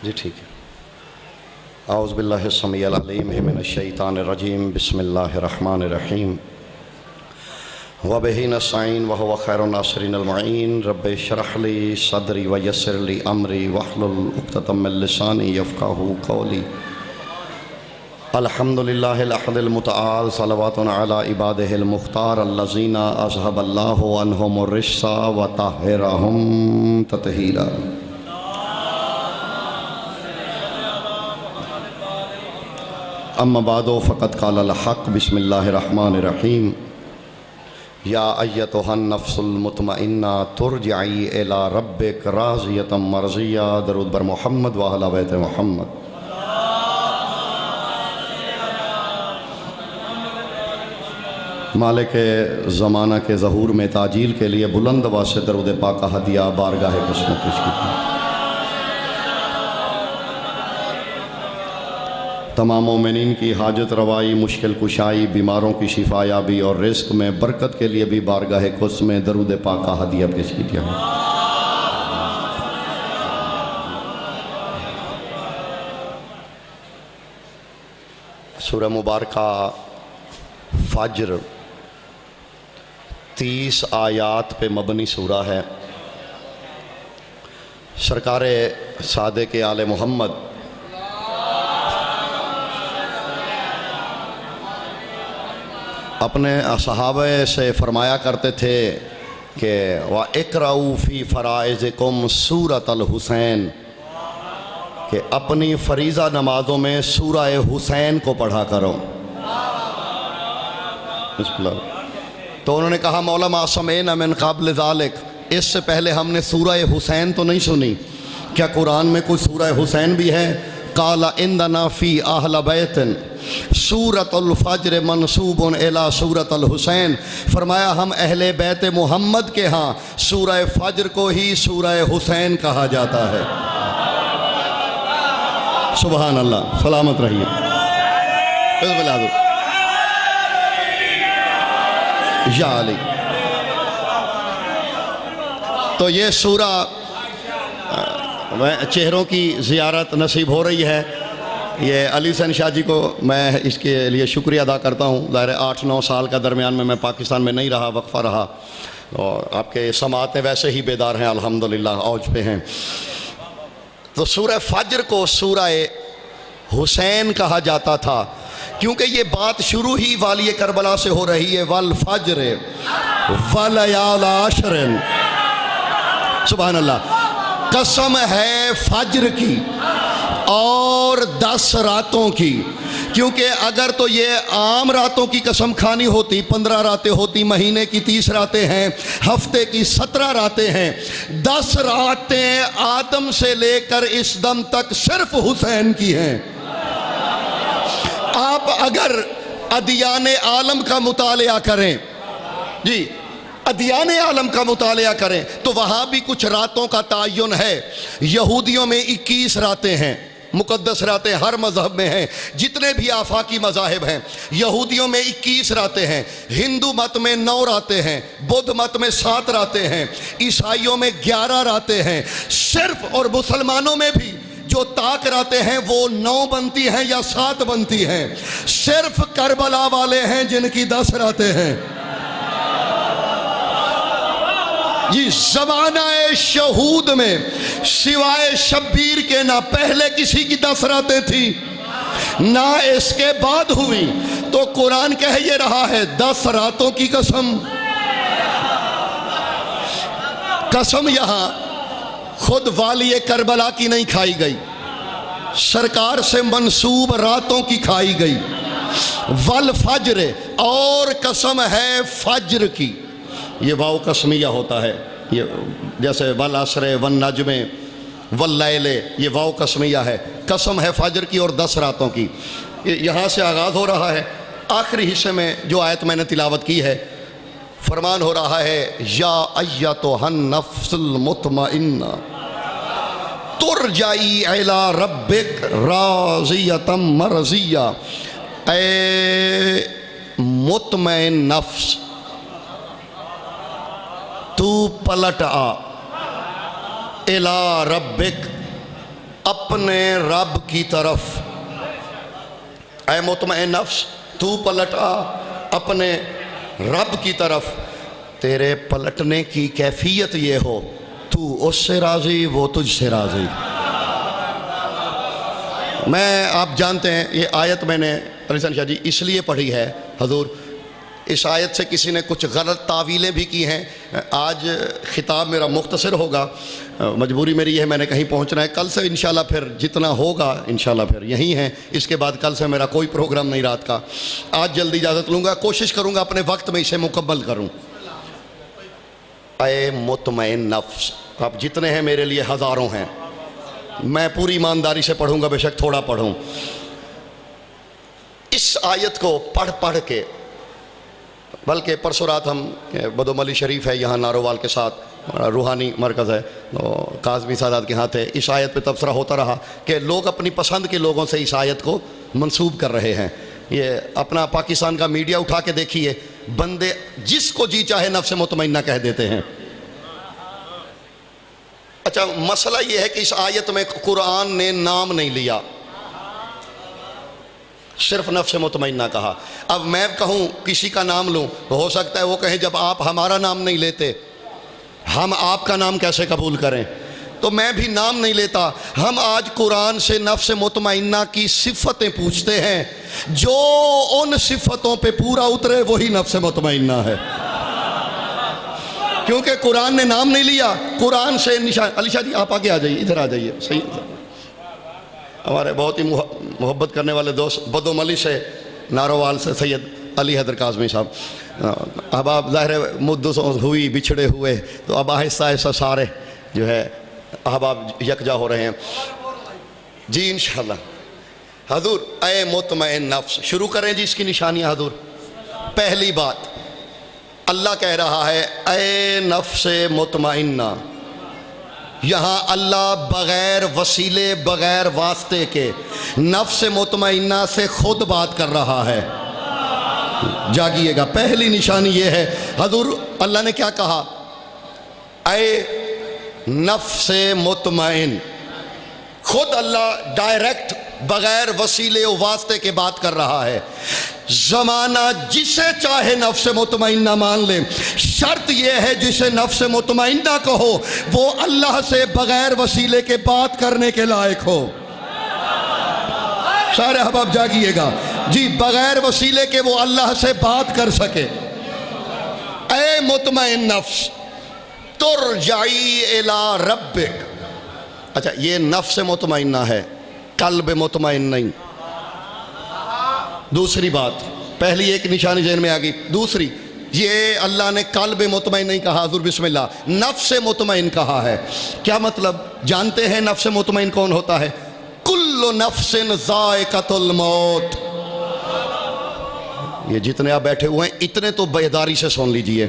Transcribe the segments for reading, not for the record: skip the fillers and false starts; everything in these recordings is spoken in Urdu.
جی ٹھیک ہے۔ اعوذ باللہ السمیع العلیم من الشیطان الرجیم، بسم اللہ الرحمن الرحیم، وبہ نستعین وہو خیر الناصرین المعین، رب اشرح لی صدری ویسر لی امری واحلل عقدۃ من لسانی یفقہوا قولی۔ الحمدللہ الاحد المتعال، صلوات علی عبادہ المختار، الذین اذھب اللہ عنہم الرجس وطہرہم تطہیرا۔ اما بعد فقد قال الحق، بسم اللہ الرحمن الرحیم، یا ایتھا النفس المطمئنہ ترجعی الی ربک راضیۃ مرضیہ۔ درود بر محمد و اہل بیت محمد۔ مالک زمانہ کے ظہور میں تعجیل کے لیے بلند آواز سے درود پاک ہدیہ بارگاہ قسمت پیش کی۔ تمام مومنین کی حاجت روائی، مشکل کشائی، بیماروں کی شفا یابی اور رزق میں برکت کے لیے بھی بارگاہ قدس میں درود پاک کا ہدیہ پیش کیا ہے۔ سورہ مبارکہ فجر 30 آیات پہ مبنی سورہ ہے۔ سرکار صادق آل محمد اپنے صحابہ سے فرمایا کرتے تھے کہ وَاقْرَؤُوا فِي فَرَائِضِكُمْ سُورَةَ الحسین، کہ اپنی فریضہ نمازوں میں سورہ حسین کو پڑھا کرو۔ تو انہوں نے کہا مولا ما سمعنا من قبل ذالک، اس سے پہلے ہم نے سورہ حسین تو نہیں سنی، کیا قرآن میں کوئی سورہ حسین بھی ہے؟ قال عندنا فی اہل بیت سورۃ الفجر منسوب الی سورۃ الحسین، فرمایا ہم اہل بیت محمد کے ہاں سورہ فجر کو ہی سورہ حسین کہا جاتا ہے۔ سبحان اللہ، سلامت رہیے۔ یا علی۔ تو یہ سورہ چہروں کی زیارت نصیب ہو رہی ہے۔ یہ علی حسین شاہ جی کو میں اس کے لیے شکریہ ادا کرتا ہوں۔ ظاہر 8-9 سال کا درمیان میں پاکستان میں نہیں رہا، وقفہ رہا، اور آپ کے سماعتیں ویسے ہی بیدار ہیں الحمدللہ، اوج پہ ہیں۔ تو سورہ فجر کو سورہ حسین کہا جاتا تھا کیونکہ یہ بات شروع ہی والی کربلا سے ہو رہی ہے، والفجر ولیال عشر۔ سبحان اللہ، قسم ہے فجر کی اور 10 راتوں کی، کیونکہ اگر تو یہ عام راتوں کی قسم کھانی ہوتی 15 راتیں ہوتی، مہینے کی 30 راتیں ہیں، ہفتے کی 17 راتیں ہیں، 10 راتیں آدم سے لے کر اس دم تک صرف حسین کی ہیں۔ آپ اگر ادیان عالم کا مطالعہ کریں، جی ادیان عالم کا مطالعہ کریں تو وہاں بھی کچھ راتوں کا تعین ہے۔ یہودیوں میں 21 راتیں ہیں، مقدس راتیں ہر مذہب میں ہیں، جتنے بھی آفاقی مذاہب ہیں۔ یہودیوں میں 21 راتیں ہیں، ہندو مت میں 9 راتیں ہیں، بدھ مت میں 7 راتیں ہیں، عیسائیوں میں 11 راتیں ہیں، صرف اور مسلمانوں میں بھی جو طاق راتیں ہیں وہ 9 بنتی ہیں یا 7 بنتی ہیں، صرف کربلا والے ہیں جن کی 10 راتیں ہیں۔ یہ زمانہ شہود میں سوائے شبیر کے نہ پہلے کسی کی 10 راتیں تھی نہ اس کے بعد ہوئی، تو قرآن کہہ یہ رہا ہے 10 راتوں کی قسم۔ قسم یہاں خود والی کربلا کی نہیں کھائی گئی، سرکار سے منسوب راتوں کی کھائی گئی۔ والفجر، اور قسم ہے فجر کی، یہ واو قسمیہ ہوتا ہے، یہ جیسے والعصر والنجم واللیل، یہ واو قسمیہ ہے، قسم ہے فجر کی اور 10 راتوں کی۔ یہاں سے آغاز ہو رہا ہے، آخری حصے میں جو آیت میں نے تلاوت کی ہے، فرمان ہو رہا ہے یا ایتھا النفس المطمئنہ ترجعی الی ربک راضیۃ مرضیہ، اے مطمئن نفس تو پلٹ آ الی ربک، اپنے رب کی طرف. اے مطمئن نفس تو پلٹ آ اپنے رب کی طرف. تیرے پلٹنے کی کیفیت یہ ہو تو اس سے راضی وہ تجھ سے راضی. میں آپ جانتے ہیں یہ آیت میں نے علی حسن شاہ جی اس لیے پڑھی ہے حضور، اس آیت سے کسی نے کچھ غلط تعویلیں بھی کی ہیں. آج خطاب میرا مختصر ہوگا، مجبوری میری ہے، میں نے کہیں پہنچنا ہے. کل سے انشاءاللہ پھر جتنا ہوگا انشاءاللہ پھر یہیں ہیں. اس کے بعد کل سے میرا کوئی پروگرام نہیں رات کا. آج جلدی اجازت لوں گا، کوشش کروں گا اپنے وقت میں اسے مکمل کروں. اے مطمئن نفس، آپ جتنے ہیں میرے لیے ہزاروں ہیں، میں پوری ایمانداری سے پڑھوں گا، بے شک تھوڑا پڑھوں. اس آیت کو پڑھ کے، بلکہ پرسوں رات ہم بدوم علی شریف ہے یہاں نارووال کے ساتھ، روحانی مرکز ہے، کاظمی سادات کے ہاں تھے. اس آیت پہ تبصرہ ہوتا رہا کہ لوگ اپنی پسند کے لوگوں سے اس آیت کو منسوب کر رہے ہیں. یہ اپنا پاکستان کا میڈیا اٹھا کے دیکھیے، بندے جس کو جی چاہے نفس مطمئنہ کہہ دیتے ہیں. اچھا مسئلہ یہ ہے کہ اس آیت میں قرآن نے نام نہیں لیا، صرف نفس مطمئنہ کہا. اب میں کہوں کسی کا نام لوں تو ہو سکتا ہے وہ کہیں جب آپ ہمارا نام نہیں لیتے ہم آپ کا نام کیسے قبول کریں. تو میں بھی نام نہیں لیتا. ہم آج قرآن سے نفس مطمئنہ کی صفتیں پوچھتے ہیں، جو ان صفتوں پہ پورا اترے وہی نفس مطمئنہ ہے. کیونکہ قرآن نے نام نہیں لیا. قرآن سے نشان. علی شاہ جی آپ آگے آ جائیے، ادھر آ جائیے. صحیح، ہمارے بہت ہی محبت کرنے والے دوست بدوم علی سے نارووال سے سید علی حیدر کاظمی صاحب. اب آپ ظاہر مدت ہوئی بچھڑے ہوئے تو اب آہستہ آہستہ سارے جو ہے احباب یکجا ہو رہے ہیں. جی انشاءاللہ. حضور اے مطمئن نفس، شروع کریں جی اس کی نشانیاں. حضور پہلی بات اللہ کہہ رہا ہے اے نفس مطمئنہ. یہاں اللہ بغیر وسیلے بغیر واسطے کے نفس مطمئنہ سے خود بات کر رہا ہے. جاگیے گا. پہلی نشانی یہ ہے حضور اللہ نے کیا کہا، اے نفس مطمئن. خود اللہ ڈائریکٹ بغیر وسیلے و واسطے کے بات کر رہا ہے. زمانہ جسے چاہے نفس مطمئنہ مان لے، شرط یہ ہے جسے نفس مطمئنہ کہو وہ اللہ سے بغیر وسیلے کے بات کرنے کے لائق ہو. سارے احباب جاگیے گا جی، بغیر وسیلے کے وہ اللہ سے بات کر سکے. اے مطمئن نفس ترجعی الی ربک. اچھا یہ نفس مطمئنہ ہے، قلب مطمئن نہیں. دوسری بات، پہلی ایک نشانی ذہن میں آ گئی. دوسری یہ اللہ نے قلب مطمئن نہیں کہا، حضور بسم اللہ، نفس مطمئن کہا ہے. کیا مطلب؟ جانتے ہیں نفس مطمئن کون ہوتا ہے؟ کل نفس ذائقۃ الموت. یہ جتنے آپ بیٹھے ہوئے ہیں اتنے تو بیداری سے سن لیجئے.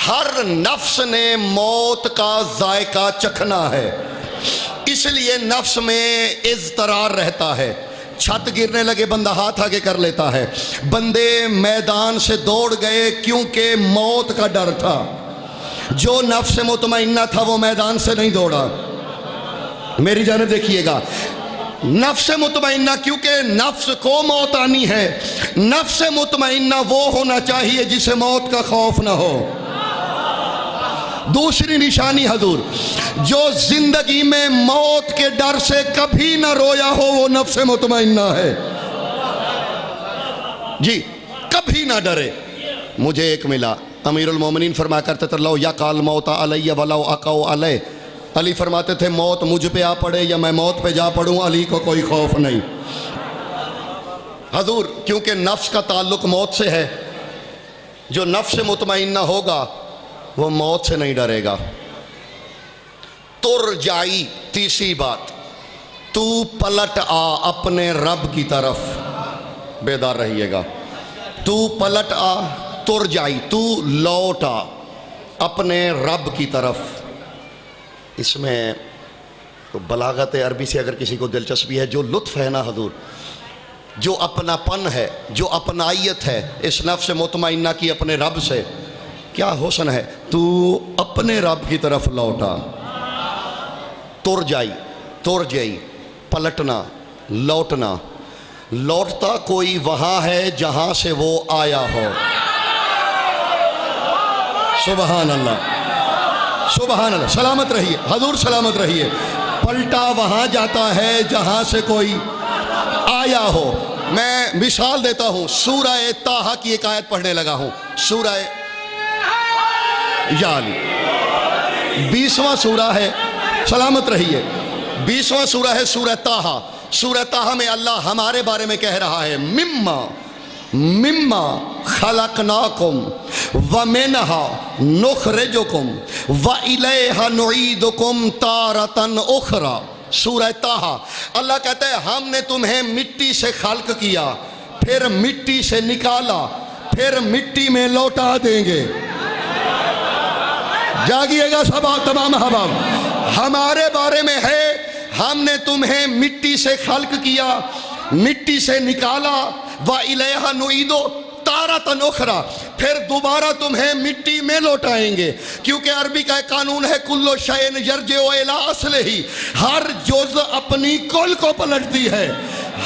ہر نفس نے موت کا ذائقہ چکھنا ہے، اس لیے نفس میں اضطرار رہتا ہے. چھت گرنے لگے بندہ ہاتھ آگے کر لیتا ہے. بندے میدان سے دوڑ گئے کیونکہ موت کا ڈر تھا. جو نفس مطمئنہ تھا وہ میدان سے نہیں دوڑا. میری جانب دیکھیے گا. نفس مطمئنہ کیونکہ نفس کو موت آنی ہے. نفس مطمئنہ وہ ہونا چاہیے جسے موت کا خوف نہ ہو. دوسری نشانی حضور، جو زندگی میں موت کے ڈر سے کبھی نہ رویا ہو وہ نفس مطمئنہ ہے. جی کبھی نہ ڈرے. مجھے ایک ملا، امیر المومنین فرمایا کرتے تھے لو یقع الموت علی ولو اقع علی. علی فرماتے تھے موت مجھ پہ آ پڑے یا میں موت پہ جا پڑوں علی کو کوئی خوف نہیں. حضور کیونکہ نفس کا تعلق موت سے ہے، جو نفس مطمئنہ ہوگا وہ موت سے نہیں ڈرے گا. ترجعی، تیسری بات، تو پلٹ آ اپنے رب کی طرف. بیدار رہیے گا. تو پلٹ آ، ترجعی تو لوٹ آ اپنے رب کی طرف. اس میں بلاغت عربی سے اگر کسی کو دلچسپی ہے، جو لطف ہے نا حضور، جو اپنا پن ہے، جو اپنائیت ہے اس نفس مطمئنہ کی اپنے رب سے، کیا حسن ہے. تو اپنے رب کی طرف لوٹا. ترجعی ترجعی پلٹنا، لوٹنا، لوٹتا کوئی وہاں ہے جہاں سے وہ آیا ہو۔ سبحان اللہ، سبحان اللہ، سلامت رہیے حضور، سلامت رہیے۔ پلٹا وہاں جاتا ہے جہاں سے کوئی آیا ہو۔ میں مثال دیتا ہوں، سورہ طٰہٰ کی ایک آیت پڑھنے لگا ہوں، سورہ یعنی 20واں سورہ ہے، سلامت رہیے، 20واں سورہ ہے سورہ طٰہٰ۔ سورہ طٰہٰ میں اللہ ہمارے بارے میں کہہ رہا ہے مما خلقناکم ومنہا نخرجکم وإلیہا نعیدکم تارۃ اخری۔ سورہ طٰہٰ، اللہ کہتا ہے ہم نے تمہیں مٹی سے خلق کیا، پھر مٹی سے نکالا، پھر مٹی میں لوٹا دیں گے۔ جاگیے گا سب تمام احباب، ہمارے بارے میں ہے ہم نے تمہیں مٹی سے خلق کیا، مٹی سے نکالا، وَإِلَيْهَا نُعِيدُ تَارَةً أُخْرَى، پھر دوبارہ تمہیں مٹی میں لوٹائیں گے، کیونکہ عربی کا ایک قانون ہے کُلُّ شَيْءٍ يَرْجِعُ إِلَىٰ أَصْلِهِ، ہر جز اپنی کل کو پلٹتی ہے۔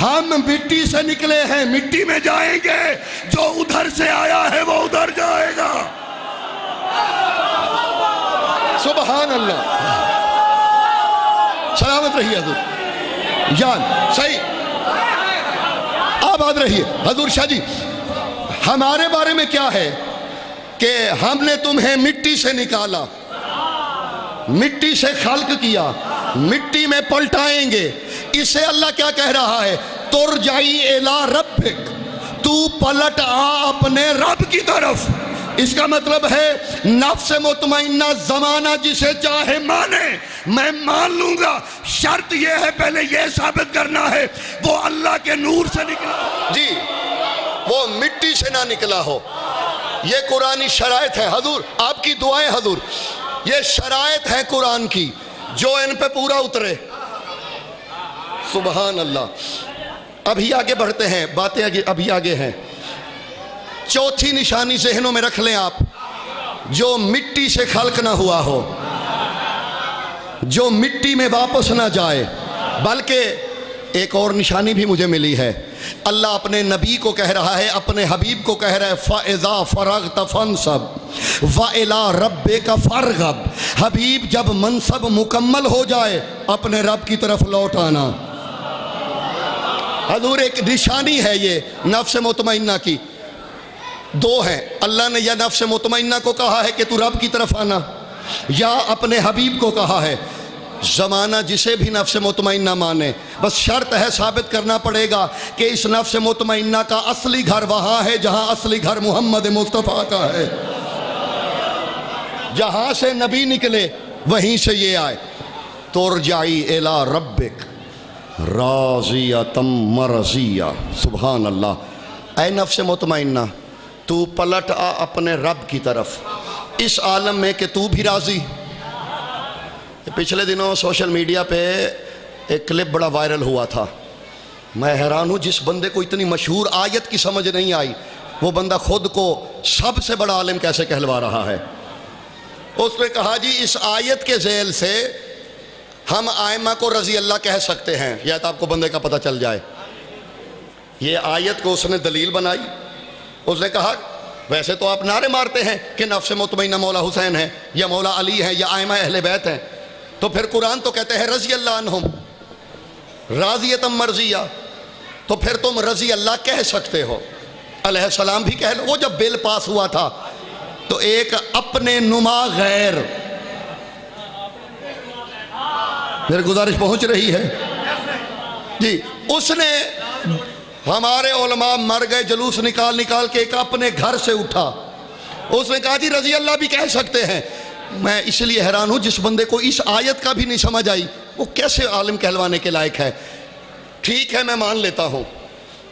ہم مٹی سے نکلے ہیں، مٹی میں جائیں گے، جو ادھر سے آیا ہے وہ ادھر جائے گا۔ سبحان اللہ، سلامت رہیے حضور جان، صحیح آباد رہیے حضور شاہ جی۔ ہمارے بارے میں کیا ہے کہ ہم نے تمہیں مٹی سے نکالا، مٹی سے خلق کیا، مٹی میں پلٹائیں گے۔ اسے اللہ کیا کہہ رہا ہے؟ ترجعی الی ربک، تو پلٹ آ اپنے رب کی طرف۔ اس کا مطلب ہے نفس مطمئنہ زمانہ جسے چاہے مانے، میں مان لوں گا، شرط یہ ہے پہلے یہ ثابت کرنا ہے وہ اللہ کے نور سے نکلا، جی وہ مٹی سے نہ نکلا ہو۔ یہ قرآنی شرائط ہے حضور، آپ کی دعائیں حضور، یہ شرائط ہے قرآن کی جو ان پہ پورا اترے۔ سبحان اللہ۔ ابھی آگے بڑھتے ہیں، باتیں ابھی آگے ہیں۔ چوتھی نشانی ذہنوں میں رکھ لیں آپ، جو مٹی سے خلق نہ ہوا ہو، جو مٹی میں واپس نہ جائے، بلکہ ایک اور نشانی بھی مجھے ملی ہے۔ اللہ اپنے نبی کو کہہ رہا ہے، اپنے حبیب کو کہہ رہا ہے فَإِذَا فَرَغْتَ فَانْصَبْ وَإِلَىٰ رَبِّكَ فَارْغَب۔ حبیب جب منصب مکمل ہو جائے اپنے رب کی طرف لوٹ آنا۔ حضور ایک نشانی ہے یہ نفس مطمئنہ کی، دو ہیں۔ اللہ نے یا نفس مطمئنہ کو کہا ہے کہ تو رب کی طرف آنا، یا اپنے حبیب کو کہا ہے۔ زمانہ جسے بھی نفس مطمئنہ مانے، بس شرط ہے ثابت کرنا پڑے گا کہ اس نفس مطمئنہ کا اصلی گھر وہاں ہے جہاں اصلی گھر محمد مصطفیٰ کا ہے۔ جہاں سے نبی نکلے وہیں سے یہ آئے۔ ترجعی الی ربک راضیۃ مرضیہ۔ سبحان اللہ۔ اے نفس مطمئنہ، تو پلٹ آ اپنے رب کی طرف، اس عالم میں کہ تو بھی راضی۔ پچھلے دنوں سوشل میڈیا پہ ایک کلپ بڑا وائرل ہوا تھا، میں حیران ہوں جس بندے کو اتنی مشہور آیت کی سمجھ نہیں آئی، وہ بندہ خود کو سب سے بڑا عالم کیسے کہلوا رہا ہے۔ اس نے کہا جی اس آیت کے ذیل سے ہم ائمہ کو رضی اللہ کہہ سکتے ہیں، یا تو آپ کو بندے کا پتہ چل جائے۔ یہ آیت کو اس نے دلیل بنائی۔ اس نے کہا ویسے تو آپ نعرے مارتے ہیں کہ نفس مطمئنہ مولا حسین ہے یا مولا علی ہے یا ائمہ اہل بیت ہیں، تو پھر قرآن تو کہتے ہیں رضی اللہ عنہم راضیۃ مرضیہ، تو پھر تم رضی اللہ کہہ سکتے ہو، علیہ السلام بھی کہہ لو۔ وہ جب بل پاس ہوا تھا تو ایک اپنے نما غیر، میرے گزارش پہنچ رہی ہے جی، اس نے ہمارے علماء مر گئے جلوس نکال کے ایک اپنے گھر سے اٹھا، اس نے کہا جی رضی اللہ بھی کہہ سکتے ہیں۔ میں اس لیے حیران ہوں جس بندے کو اس آیت کا بھی نہیں سمجھ آئی وہ کیسے عالم کہلوانے کے لائق ہے۔ ٹھیک ہے میں مان لیتا ہوں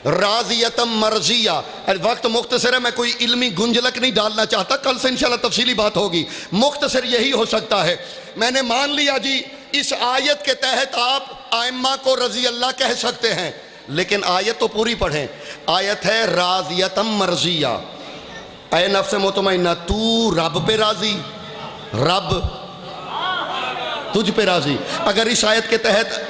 راضیۃ مرضیہ، وقت مختصر ہے، میں کوئی علمی گنجلک نہیں ڈالنا چاہتا، کل سے انشاءاللہ تفصیلی بات ہوگی، مختصر یہی ہو سکتا ہے۔ میں نے مان لیا جی اس آیت کے تحت آپ ائمہ کو رضی اللہ کہہ سکتے ہیں، لیکن آیت تو پوری پڑھیں۔ آیت ہے راضیۃ مرضیہ، اے نفس مطمئنہ تو رب پہ راضی، رب تجھ پہ راضی۔ اگر اس آیت کے تحت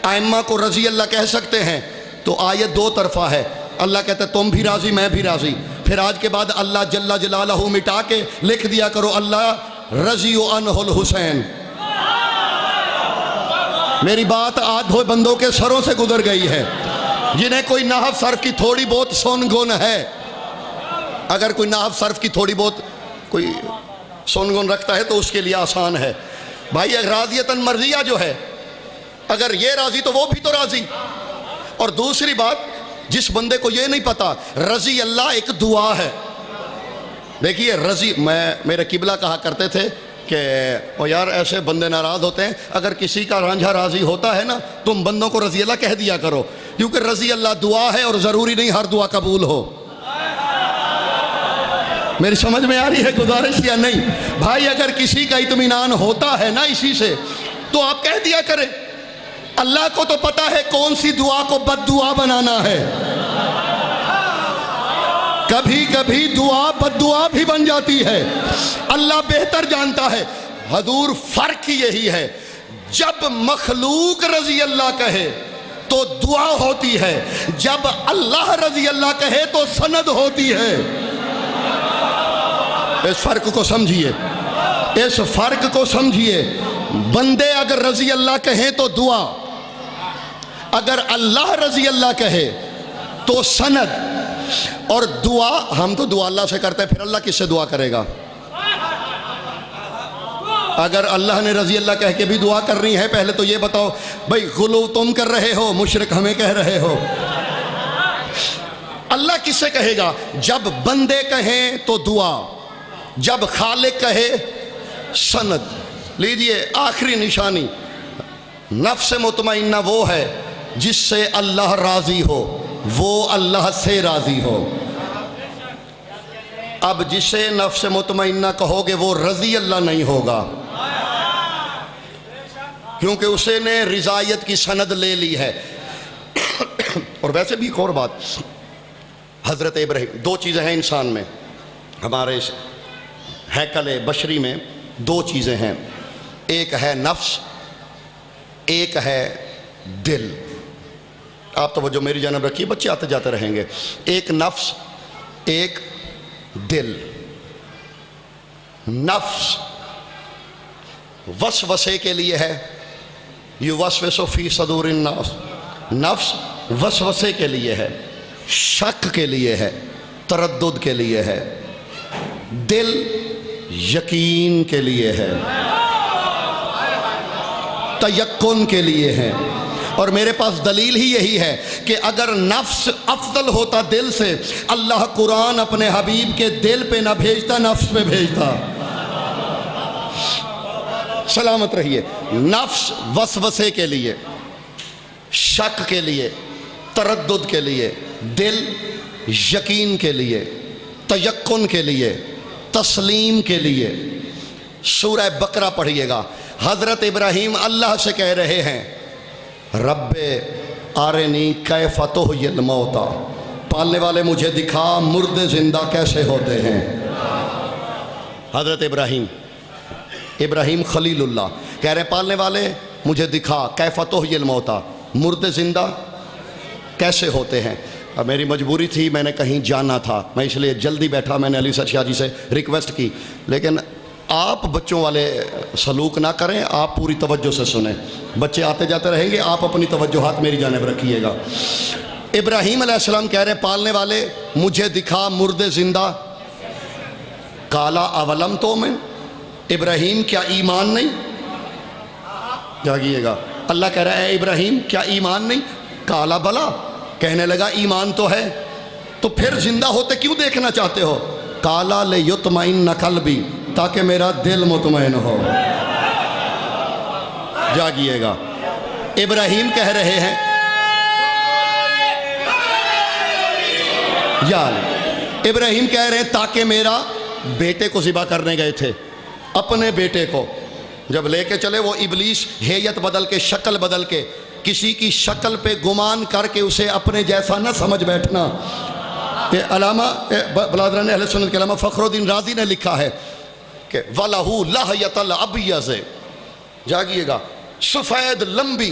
ائمہ کو رضی اللہ کہہ سکتے ہیں تو آیت دو طرفہ ہے. اللہ کہتا ہے تم بھی راضی میں بھی راضی. پھر آج کے بعد اللہ جل جلالہ مٹا کے لکھ دیا کرو اللہ رضی عنہ الحسین. میری بات آدھے بندوں کے سروں سے گزر گئی ہے جنہیں کوئی نحو صرف کی تھوڑی بہت سن گن ہے. اگر کوئی نحو صرف کی تھوڑی بہت کوئی سن گن رکھتا ہے تو اس کے لیے آسان ہے. بھائی راضیتاً مرضیہ جو ہے اگر یہ راضی تو وہ بھی تو راضی. اور دوسری بات جس بندے کو یہ نہیں پتا رضی اللہ ایک دعا ہے. دیکھیے رضی میرے قبلہ کہا کرتے تھے کہ او یار ایسے بندے ناراض ہوتے ہیں اگر کسی کا رانجھا راضی ہوتا ہے نا تم بندوں کو رضی اللہ کہہ دیا کرو کیونکہ رضی اللہ دعا ہے اور ضروری نہیں ہر دعا قبول ہو. میری سمجھ میں آ رہی ہے گزارش یا نہیں؟ بھائی اگر کسی کا اطمینان ہوتا ہے نا اسی سے تو آپ کہہ دیا کریں. اللہ کو تو پتا ہے کون سی دعا کو بد دعا بنانا ہے. کبھی کبھی دعا بد دعا بھی بن جاتی ہے. اللہ بہتر جانتا ہے. حضور فرق یہی ہے جب مخلوق رضی اللہ کہے تو دعا ہوتی ہے جب اللہ رضی اللہ کہے تو سند ہوتی ہے. اس فرق کو سمجھیے اس فرق کو سمجھیے. بندے اگر رضی اللہ کہیں تو دعا اگر اللہ رضی اللہ کہے تو سند. اور دعا ہم تو دعا اللہ سے کرتے ہیں پھر اللہ کس سے دعا کرے گا؟ اگر اللہ نے رضی اللہ کہہ کے بھی دعا کرنی ہے پہلے تو یہ بتاؤ بھئی غلو تم کر رہے ہو مشرک ہمیں کہہ رہے ہو. اللہ کس سے کہے گا؟ جب بندے کہیں تو دعا جب خالق کہے سند. لیجئے آخری نشانی نفس مطمئنہ وہ ہے جس سے اللہ راضی ہو وہ اللہ سے راضی ہو. اب جسے نفس مطمئنہ کہو گے وہ رضی اللہ نہیں ہوگا کیونکہ اسے نے رضایت کی سند لے لی ہے. اور ویسے بھی ایک اور بات حضرت ابراہیم دو چیزیں ہیں انسان میں ہمارے ہیکل بشری میں دو چیزیں ہیں. ایک ہے نفس ایک ہے دل. آپ توجہ میری جانب رکھیے بچے آتے جاتے رہیں گے. ایک نفس ایک دل. نفس وسوسے کے لیے ہے یوسوس فی صدور الناس. نفس وسوسے کے لیے ہے شک کے لیے ہے تردد کے لیے ہے. دل یقین کے لیے ہے تیقن کے لیے ہے. اور میرے پاس دلیل ہی یہی ہے کہ اگر نفس افضل ہوتا دل سے اللہ قرآن اپنے حبیب کے دل پہ نہ بھیجتا نفس پہ بھیجتا. سلامت رہیے. نفس وسوسے کے لیے شک کے لیے تردد کے لیے دل یقین کے لیے تیقن کے لیے تسلیم کے لیے. سورہ بقرہ پڑھیے گا. حضرت ابراہیم اللہ سے کہہ رہے ہیں رب آرنی کیف تحیی الموتیٰ. پالنے والے مجھے دکھا مردے زندہ کیسے ہوتے ہیں. حضرت ابراہیم خلیل اللہ کہہ رہے ہیں پالنے والے مجھے دکھا کیف تحیی الموتیٰ مردے زندہ کیسے ہوتے ہیں. اب میری مجبوری تھی میں نے کہیں جانا تھا میں اس لیے جلدی بیٹھا. میں نے علی سر شاہ جی سے ریکویسٹ کی لیکن آپ بچوں والے سلوک نہ کریں. آپ پوری توجہ سے سنیں. بچے آتے جاتے رہیں گے آپ اپنی توجہات میری جانب رکھیے گا. ابراہیم علیہ السلام کہہ رہے ہیں پالنے والے مجھے دکھا مردے زندہ. کالا اولم تؤمن. ابراہیم کیا ایمان نہیں؟ جاگیے گا. اللہ کہہ رہا ہے اے ابراہیم کیا ایمان نہیں؟ کالا بلا. کہنے لگا ایمان تو ہے تو پھر زندہ ہوتے کیوں دیکھنا چاہتے ہو؟ کالا لیطمئن قلبی تاکہ میرا دل مطمئن ہو. جاگیے گا. ابراہیم کہہ رہے ہیں ابراہیم کہہ رہے ہیں تاکہ میرا بیٹے کو ذبح کرنے گئے تھے اپنے بیٹے کو جب لے کے چلے وہ ابلیس ہیئت بدل کے شکل بدل کے کسی کی شکل پہ گمان کر کے اسے اپنے جیسا نہ سمجھ بیٹھنا. علامہ برادران اہل سنت کے علامہ فخر الدین رازی نے لکھا ہے کہ وَلَهُ لَحْيَةَ الْأَبْيَضِ. جاگیے گا. سفید لمبی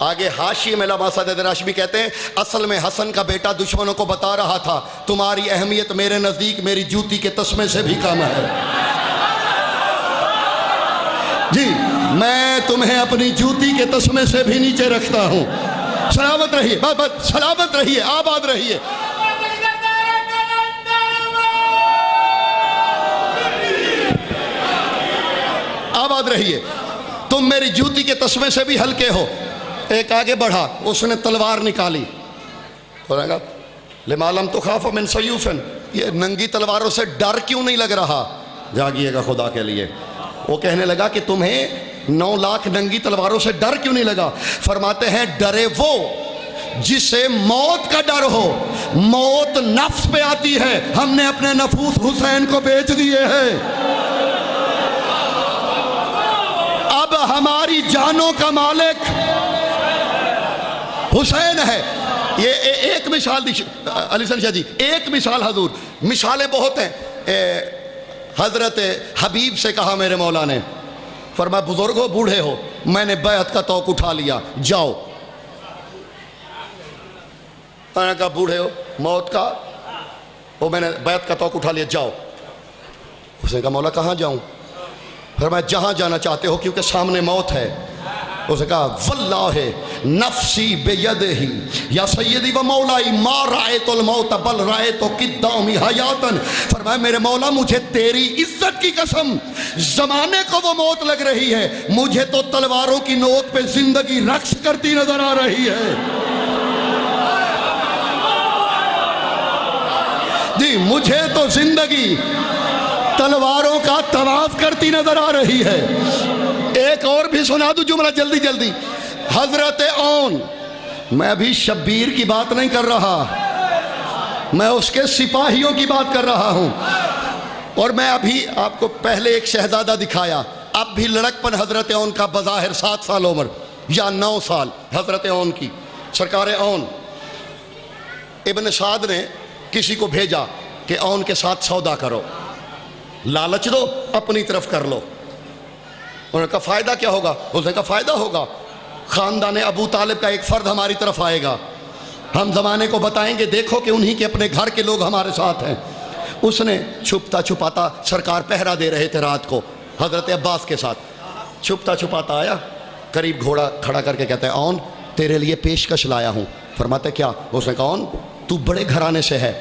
آگے حاشیے میں علامہ سعد ہاشمی کہتے ہیں اصل میں حسن کا بیٹا دشمنوں کو بتا رہا تھا تمہاری اہمیت میرے نزدیک میری جوتی کے تسمے سے بھی کم ہے. جی میں تمہیں اپنی جوتی کے تسمے سے بھی نیچے رکھتا ہوں. سلامت رہیے، سلامت رہیے، آباد رہیے. آباد رہیے. تم میری جوتی کے تسمے سے بھی ہلکے ہو. ایک آگے بڑھا، اس نے تلوار نکالی. لما لم تخاف من سیوف، یہ ننگی تلواروں سے ڈر کیوں نہیں لگ رہا؟ جاگیے گا خدا کے لیے. وہ کہنے لگا کہ تمہیں 9 لاکھ ننگی تلواروں سے ڈر کیوں نہیں لگا؟ فرماتے ہیں ڈرے وہ جسے موت کا ڈر ہو. موت نفس پہ آتی ہے، ہم نے اپنے نفوس حسین کو بیچ دیے ہیں. اب ہماری جانوں کا مالک حسین ہے. یہ ایک مثال دی علی حسن شاہ جی، ایک مثال حضور، مثالیں بہت ہیں. حضرت حبیب سے کہا میرے مولا نے، فرمایا بزرگ ہو، بوڑھے ہو، میں نے بیعت کا توق اٹھا لیا، جاؤ. میں نے کہا بوڑھے ہو، موت کا وہ میں نے بیعت کا توق اٹھا لیا، جاؤ. اس نے کہا مولا کہاں جاؤں؟ فرمایا جہاں جانا چاہتے ہو کیونکہ سامنے موت ہے. اس نے کہا واللہ نفسی بیدہی یا سیدی و مولائی ما رائت الموت بل رائت قدامی حیاتن. فرمایا میرے مولا مجھے تیری عزت کی قسم زمانے کو وہ موت لگ رہی ہے، مجھے تو تلواروں کی نوک پہ زندگی رقص کرتی نظر آ رہی ہے. جی مجھے تو زندگی تلواروں کا طواف کرتی نظر آ رہی ہے. ایک اور بھی سنا دوں جملہ جلدی جلدی. حضرت اون، میں ابھی شبیر کی بات نہیں کر رہا، میں اس کے سپاہیوں کی بات کر رہا ہوں. اور میں ابھی آپ کو پہلے ایک شہزادہ دکھایا، اب بھی لڑکپن حضرت اون کا بظاہر 7 سال عمر یا 9 سال حضرت اون کی. سرکار اون، ابن سعد نے کسی کو بھیجا کہ اون کے ساتھ سودا کرو، لالچ دو، اپنی طرف کر لو. انہوں نے کہا فائدہ کیا ہوگا؟ اس نے کہا فائدہ ہوگا، خاندان ابو طالب کا ایک فرد ہماری طرف آئے گا، ہم زمانے کو بتائیں گے دیکھو کہ انہی کے اپنے گھر کے لوگ ہمارے ساتھ ہیں. اس نے چھپتا چھپاتا، سرکار پہرا دے رہے تھے رات کو حضرت عباس کے ساتھ، چھپتا چھپاتا آیا، قریب گھوڑا کھڑا کر کے کہتا ہے اون تیرے لیے پیشکش لایا ہوں. فرماتے کیا؟ اس نے کہا اون تو بڑے گھرانے سے ہے،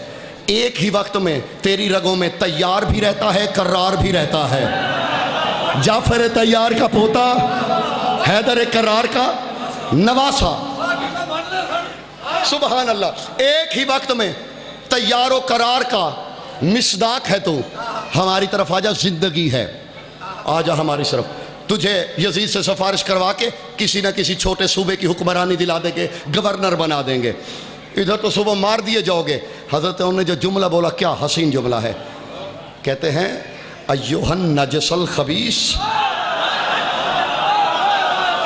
ایک ہی وقت میں تیری رگوں میں تیار بھی رہتا ہے، کرار بھی رہتا ہے. جعفر تیار کا پوتا، حیدر کرار کا نواسا. سبحان اللہ، ایک ہی وقت میں تیار و کرار کا مصداق ہے. تو ہماری طرف آجا، زندگی ہے، آجا ہماری طرف. تجھے یزید سے سفارش کروا کے کسی نہ کسی چھوٹے صوبے کی حکمرانی دلا دیں گے، گورنر بنا دیں گے، ادھر تو صبح مار دیے جاؤ گے. حضرت انہوں نے جو جملہ بولا کیا حسین جملہ ہے. کہتے ہیں ایوہن نجس الخبیث.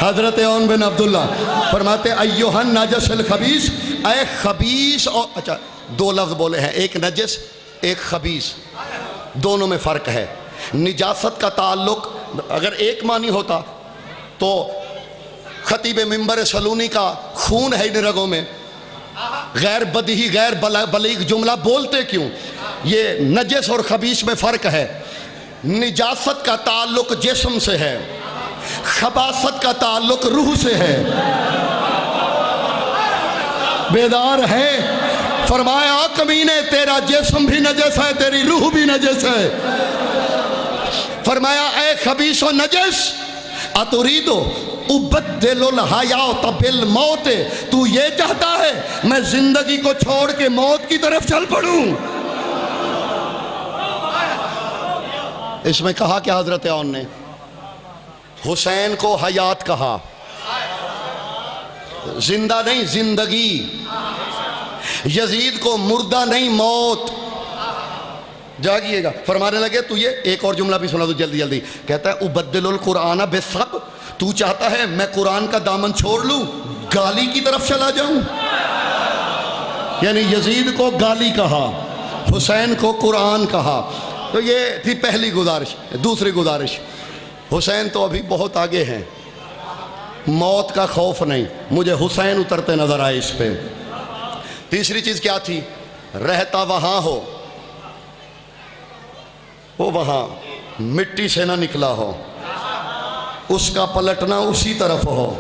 حضرت اون بن عبداللہ فرماتے ایوہن نجس الخبیث، اے خبیث. اور اچھا 2 لفظ بولے ہیں، ایک نجس ایک خبیث، دونوں میں فرق ہے. نجاست کا تعلق اگر ایک معنی ہوتا تو خطیب منبر سلونی کا خون ہے ان رگوں میں، غیر بدیہی غیر بلیغ جملہ بولتے کیوں؟ یہ نجس اور خبیث میں فرق ہے. نجاست کا تعلق جسم سے ہے، خباثت کا تعلق روح سے ہے. بیدار ہے؟ فرمایا کمینے تیرا جسم بھی نجس ہے، تیری روح بھی نجس ہے. فرمایا اے خبیث و نجس اتریدو ابدل الحیات بالموت، تو یہ چاہتا ہے میں زندگی کو چھوڑ کے موت کی طرف چل پڑوں؟ اس میں کہا کہ حضرت اون نے حسین کو حیات کہا، زندہ نہیں زندگی. یزید کو مردہ نہیں موت. جاگیے گا. فرمانے لگے تو یہ ایک اور جملہ بھی سنا دو جلدی جلدی. کہتا ہے ابدل القرآن بسب، تو چاہتا ہے میں قرآن کا دامن چھوڑ لوں، گالی کی طرف چلا جاؤں؟ یعنی یزید کو گالی کہا، حسین کو قرآن کہا. تو یہ تھی پہلی گزارش. دوسری گزارش، حسین تو ابھی بہت آگے ہیں، موت کا خوف نہیں. مجھے حسین اترتے نظر آئے اس پہ. تیسری چیز کیا تھی؟ رہتا وہاں ہو، وہ وہاں مٹی سے نہ نکلا ہو، اس کا پلٹنا اسی طرف ہو.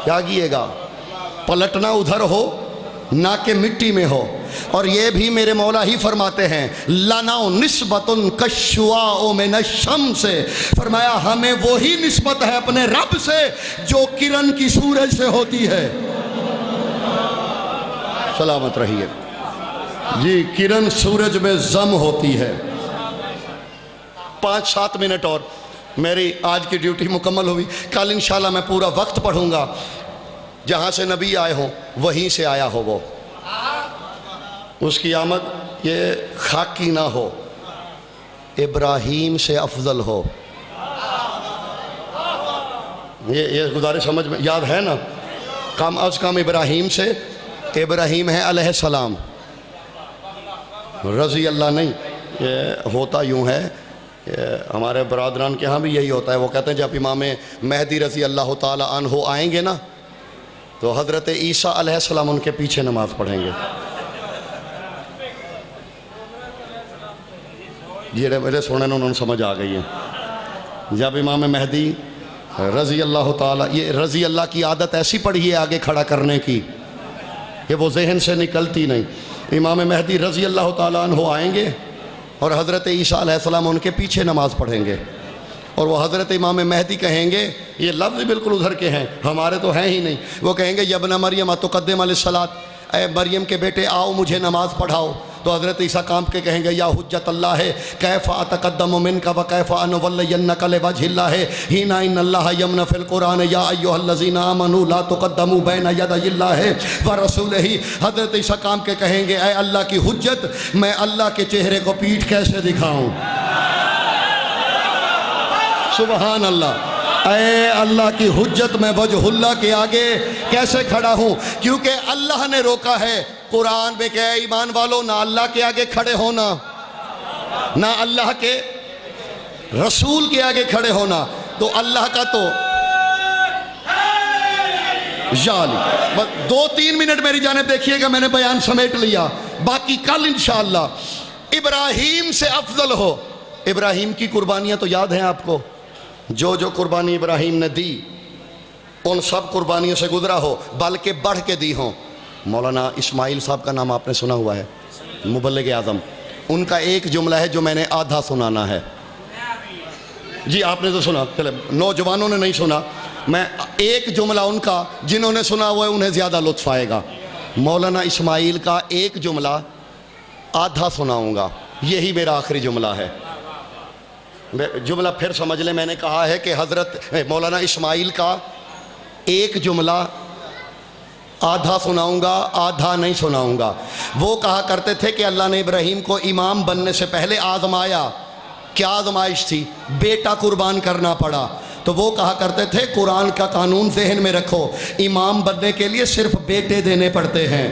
کیا کیے گا؟ پلٹنا ادھر ہو نہ کہ مٹی میں ہو. اور یہ بھی میرے مولا ہی فرماتے ہیں لنا نسبت کالشعاع من الشمس، فرمایا ہمیں وہی نسبت ہے اپنے رب سے جو کرن کی سورج سے ہوتی ہے. سلامت رہیے جی. کرن سورج میں ضم ہوتی ہے. 5-7 منٹ اور میری آج کی ڈیوٹی مکمل ہوئی. کل انشاءاللہ میں پورا وقت پڑھوں گا. جہاں سے نبی آئے ہوں وہیں سے آیا ہو وہ. اس کی آمد یہ خاکی نہ ہو، ابراہیم سے افضل ہو. یہ گزارش سمجھ میں یاد ہے نا؟ کم از کم ابراہیم سے. ابراہیم ہے علیہ السلام، رضی اللہ نہیں. یہ ہوتا یوں ہے، ہمارے برادران کے ہاں بھی یہی ہوتا ہے. وہ کہتے ہیں جب امام مہدی رضی اللہ تعالی عنہ آئیں گے نا تو حضرت عیسیٰ علیہ السلام ان کے پیچھے نماز پڑھیں گے. جیڑے میرے سونے نے انہوں نے سمجھ آ گئی ہے. جب امام مہدی رضی اللہ تعالیٰ، یہ رضی اللہ کی عادت ایسی پڑی ہے آگے کھڑا کرنے کی کہ وہ ذہن سے نکلتی نہیں. امام مہدی رضی اللہ تعالیٰ عنہ آئیں گے اور حضرت عیسیٰ علیہ السلام ان کے پیچھے نماز پڑھیں گے. اور وہ حضرت امام مہدی کہیں گے، یہ لفظ بالکل ادھر کے ہیں، ہمارے تو ہیں ہی نہیں. وہ کہیں گے یبن مریم اتقدم علیہ الصلاۃ، اے مریم کے بیٹے آؤ مجھے نماز پڑھاؤ. تو حضرت عیسیٰ کام کے کہیں گے یا حجت اللہ ہے کیف اتقدم منک وکیف انولینک لوجہ اللہ حین ان اللہ یمن فی القرآن یا ایھا الذین آمنوا لا تقدموا بین یدی اللہ ورسولہ. حضرت عیسیٰ کام کے کہیں گے اے اللہ کی حجت، میں اللہ کے چہرے کو پیٹھ کیسے دکھاؤں؟ سبحان اللہ. اے اللہ کی حجت، میں وجہ اللہ کے آگے کیسے کھڑا ہوں؟ کیونکہ اللہ نے روکا ہے قرآن میں کہ اے ایمان والو نہ اللہ کے آگے کھڑے ہونا، نہ اللہ کے رسول کے آگے کھڑے ہونا. تو اللہ کا تو بس 2-3 منٹ میری جانب دیکھیے گا، میں نے بیان سمیٹ لیا، باقی کل انشاءاللہ. ابراہیم سے افضل ہو. ابراہیم کی قربانیاں تو یاد ہیں آپ کو، جو جو قربانی ابراہیم نے دی ان سب قربانیوں سے گزرا ہو، بلکہ بڑھ کے دی ہوں. مولانا اسماعیل صاحب کا نام آپ نے سنا ہوا ہے، مبلغ اعظم. ان کا ایک جملہ ہے جو میں نے آدھا سنانا ہے. جی آپ نے تو سنا، چلے نوجوانوں نے نہیں سنا. میں ایک جملہ ان کا، جنہوں نے سنا ہوا ہے انہیں زیادہ لطف آئے گا. مولانا اسماعیل کا ایک جملہ آدھا سناؤں گا، یہی میرا آخری جملہ ہے. جملہ پھر سمجھ لیں، میں نے کہا ہے کہ حضرت مولانا اسماعیل کا ایک جملہ آدھا سناؤں گا، آدھا نہیں سناؤں گا. وہ کہا کرتے تھے کہ اللہ نے ابراہیم کو امام بننے سے پہلے آزمایا. کیا آزمائش تھی؟ بیٹا قربان کرنا پڑا. تو وہ کہا کرتے تھے قرآن کا قانون ذہن میں رکھو، امام بننے کے لیے صرف بیٹے دینے پڑتے ہیں.